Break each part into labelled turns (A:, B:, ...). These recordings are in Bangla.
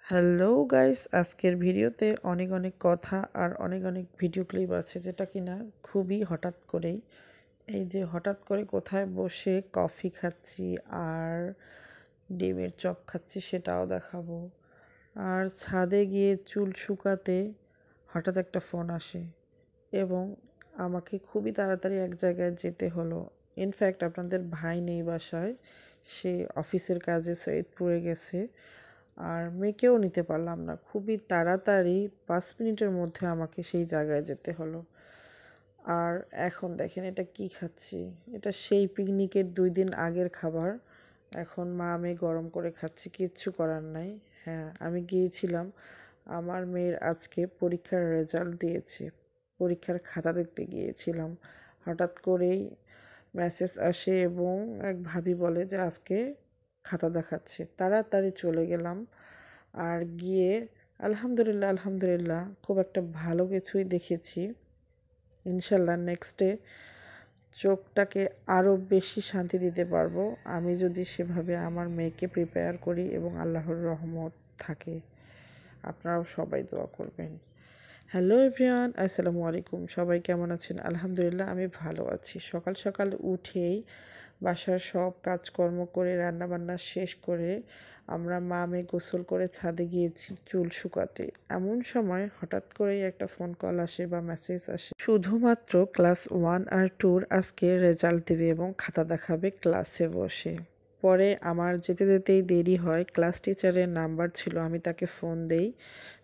A: হ্যালো গাইস, আজকের ভিডিওতে অনেক অনেক কথা আর অনেক অনেক ভিডিও ক্লিপ আছে যেটা কিনা খুবই হঠাৎ করেই এই যে হঠাৎ করে কোথায় বসে কফি খাচ্ছি আর ডিমের চপ খাচ্ছি সেটাও দেখাবো। আর ছাদে গিয়ে চুল শুকাতে হঠাৎ একটা ফোন আসে এবং আমাকে খুবই তাড়াতাড়ি এক জায়গায় যেতে হলো। ইনফ্যাক্ট আপনাদের ভাই নেই বাসায়, সে অফিসের কাজে সৈয়দপুরে গেছে। আর মেয়েকেও নিতে পারলাম না, খুবই তাড়াতাড়ি 5 মিনিটের মধ্যে আমাকে সেই জায়গায় যেতে হলো। আর এখন দেখেন এটা কি খাচ্ছি, এটা সেই পিকনিকের 2 দিন আগের খাবার। এখন মা আমি গরম করে খাচ্ছি, কিচ্ছু করার নাই। হ্যাঁ, আমি গিয়েছিলাম, আমার মেয়ের আজকে পরীক্ষার রেজাল্ট দিয়েছে, পরীক্ষার খাতা দেখতে গিয়েছিলাম। হঠাৎ করেই মেসেজ আসে এবং এক ভাবি বলে যে আজকে খাতা দেখাচ্ছে। তাড়াতাড়ি চলে গেলাম আর গিয়ে আলহামদুলিল্লাহ আলহামদুলিল্লাহ খুব একটা ভালো কিছুই দেখেছি। ইনশাল্লাহ নেক্সটে চোখটাকে আরও বেশি শান্তি দিতে পারবো আমি যদি সেভাবে আমার মেয়েকে প্রিপেয়ার করি এবং আল্লাহর রহমত থাকে। আপনারাও সবাই দোয়া করবেন। হ্যালো এভরিওয়ান, আসসালামু আলাইকুম। সবাই কেমন আছেন? আলহামদুলিল্লাহ আমি ভালো আছি। সকাল সকাল উঠেই বাসার সব কাজকর্ম করে রান্নাবান্না শেষ করে আমরা মা মেয়ে গোসল করে ছাদে গিয়েছি চুল শুকাতে। এমন সময় হঠাৎ করেই একটা ফোন কল আসে বা মেসেজ আসে, শুধুমাত্র ক্লাস 1 আর 2 আজকে রেজাল্ট দেবে এবং খাতা দেখাবে ক্লাসে বসে। পরে আমার যেতে যেতেই দেরি হয়, ক্লাস টিচারের নাম্বার ছিল, আমি তাকে ফোন দেই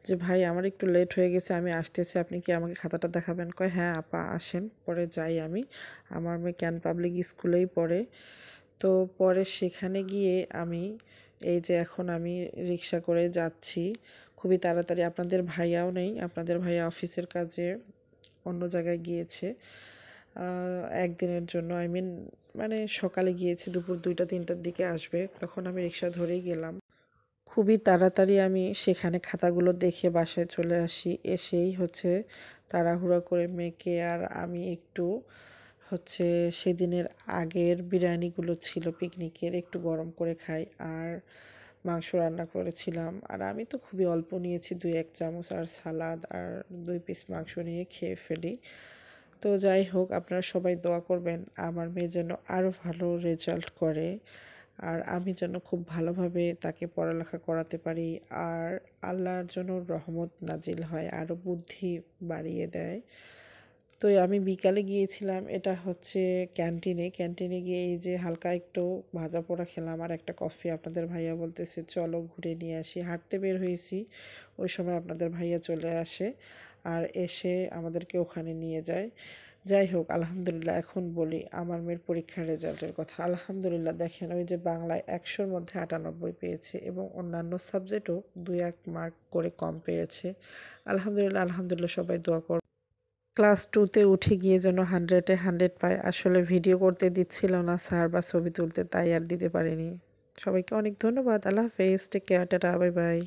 A: যে ভাই আমার একটু লেট হয়ে গেছে, আমি আসতেছি, আপনি কি আমাকে খাতাটা দেখাবেন? কয় হ্যাঁ আপা আসেন। পরে যাই আমি, আমার মেয়ে ক্যান পাবলিক স্কুলেই পড়ে। তো পরে সেখানে গিয়ে আমি এই যে এখন আমি রিক্সা করে যাচ্ছি খুবই তাড়াতাড়ি। আপনাদের ভাইয়াও নেই, আপনাদের ভাইয়া অফিসের কাজে অন্য জায়গায় গিয়েছে একদিনের জন্য। মানে সকালে গিয়েছে, দুপুর 2টা 3টার দিকে আসবে। তখন আমি রিক্সা ধরেই গেলাম। খুবই তাড়াতাড়ি আমি সেখানে খাতাগুলো দেখে বাসায় চলে আসি। এসেই তাড়াহুড়া করে মেয়েকে আর আমি একটু সেদিনের আগের বিরিয়ানিগুলো ছিল পিকনিকের, একটু গরম করে খাই। আর মাংস রান্না করেছিলাম আর আমি তো খুবই অল্প নিয়েছি, 2-1 চামচ, আর সালাদ আর 2 পিস মাংস নিয়ে খেয়ে ফেলি। তো যাই হোক, আপনারা সবাই দোয়া করবেন আমার মেয়ে যেন আরও ভালো রেজাল্ট করে আর আমি যেন খুব ভালোভাবে তাকে পড়ালেখা করাতে পারি আর আল্লাহর জন্য রহমত নাজিল হয়, আরও বুদ্ধি বাড়িয়ে দেয়। তো আমি বিকালে গিয়েছিলাম, এটা ক্যান্টিনে গিয়ে এই যে হালকা একটু ভাজা পোড়া খেলাম আর একটা কফি। আপনাদের ভাইয়া বলতেছে চলো ঘুরে নিয়ে আসি। হাঁটতে বের হয়েছি, ওই সময় আপনাদের ভাইয়া চলে আসে আর এসে আমাদেরকে ওখানে নিয়ে যায়। যাই হোক, আলহামদুলিল্লাহ। এখন বলি আমার মেয়ের পরীক্ষার রেজাল্টের কথা। আলহামদুলিল্লাহ, দেখেন ওই যে বাংলায় 100-র মধ্যে 98 পেয়েছে এবং অন্যান্য সাবজেক্টও 2-1 মার্ক করে কম পেয়েছে। আলহামদুলিল্লাহ আলহামদুলিল্লাহ, সবাই দোয়া করো। ক্লাস 2-তে উঠে গিয়ে যেন 100-এ 100 পায়। আসলে ভিডিও করতে দিচ্ছিল না স্যার বা ছবি তুলতে, তাই আর দিতে পারিনি। সবাইকে অনেক ধন্যবাদ। আল্লাহ হাফেজ, take care, tata, bye by.